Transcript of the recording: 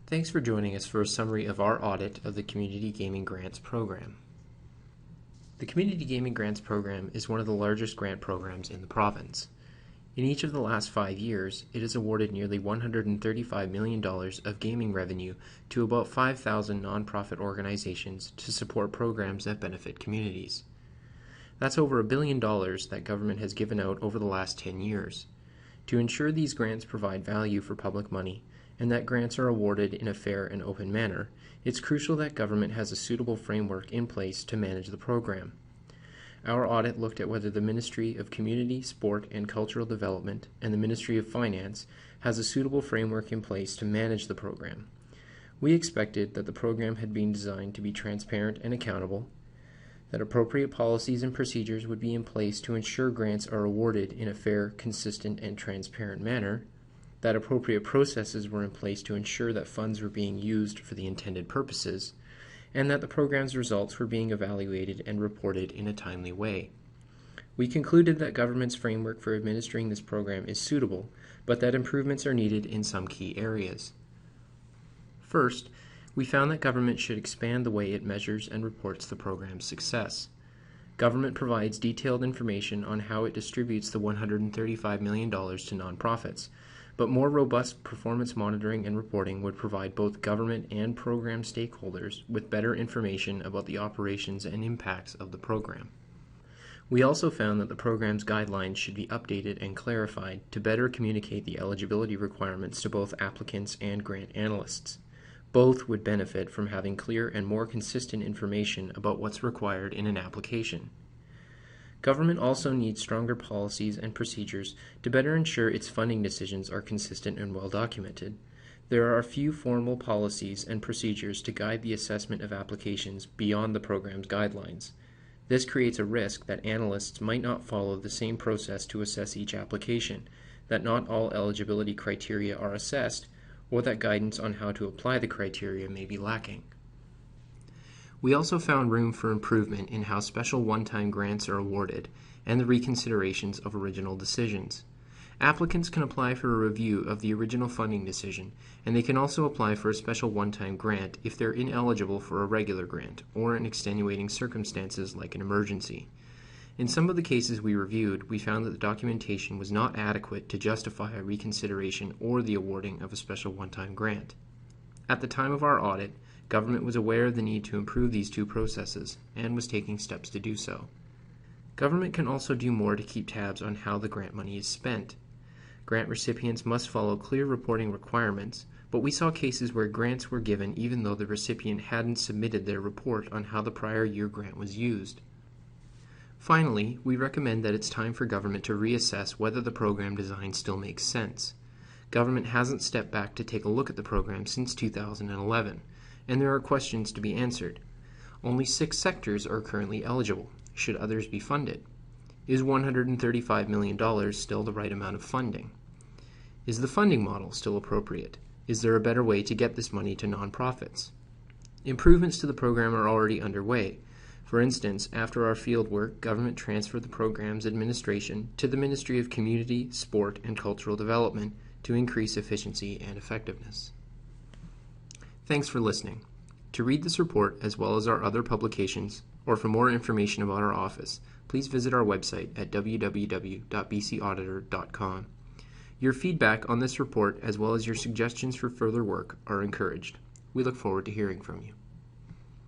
Thanks for joining us for a summary of our audit of the Community Gaming Grants Program. The Community Gaming Grants Program is one of the largest grant programs in the province. In each of the last 5 years, it has awarded nearly $135 million of gaming revenue to about 5,000 nonprofit organizations to support programs that benefit communities. That's over $1 billion that government has given out over the last 10 years. To ensure these grants provide value for public money, and that grants are awarded in a fair and open manner, it's crucial that government has a suitable framework in place to manage the program. Our audit looked at whether the Ministry of Community, Sport and Cultural Development and the Ministry of Finance has a suitable framework in place to manage the program. We expected that the program had been designed to be transparent and accountable, that appropriate policies and procedures would be in place to ensure grants are awarded in a fair, consistent, and transparent manner, that appropriate processes were in place to ensure that funds were being used for the intended purposes, and that the program's results were being evaluated and reported in a timely way. We concluded that government's framework for administering this program is suitable, but that improvements are needed in some key areas. First, we found that government should expand the way it measures and reports the program's success. Government provides detailed information on how it distributes the $135 million to nonprofits, but more robust performance monitoring and reporting would provide both government and program stakeholders with better information about the operations and impacts of the program. We also found that the program's guidelines should be updated and clarified to better communicate the eligibility requirements to both applicants and grant analysts. Both would benefit from having clear and more consistent information about what's required in an application. Government also needs stronger policies and procedures to better ensure its funding decisions are consistent and well documented. There are a few formal policies and procedures to guide the assessment of applications beyond the program's guidelines. This creates a risk that analysts might not follow the same process to assess each application, that not all eligibility criteria are assessed, or that guidance on how to apply the criteria may be lacking. We also found room for improvement in how special one-time grants are awarded and the reconsiderations of original decisions. Applicants can apply for a review of the original funding decision, and they can also apply for a special one-time grant if they're ineligible for a regular grant or in extenuating circumstances like an emergency. In some of the cases we reviewed, we found that the documentation was not adequate to justify a reconsideration or the awarding of a special one-time grant. At the time of our audit, government was aware of the need to improve these two processes and was taking steps to do so. Government can also do more to keep tabs on how the grant money is spent. Grant recipients must follow clear reporting requirements, but we saw cases where grants were given even though the recipient hadn't submitted their report on how the prior year grant was used. Finally, we recommend that it's time for government to reassess whether the program design still makes sense. Government hasn't stepped back to take a look at the program since 2011, and there are questions to be answered. Only 6 sectors are currently eligible. Should others be funded? Is $135 million still the right amount of funding? Is the funding model still appropriate? Is there a better way to get this money to nonprofits? Improvements to the program are already underway. For instance, after our field work, government transferred the program's administration to the Ministry of Community, Sport and Cultural Development to increase efficiency and effectiveness. Thanks for listening. To read this report as well as our other publications, or for more information about our office, please visit our website at www.bcauditor.com. Your feedback on this report as well as your suggestions for further work are encouraged. We look forward to hearing from you.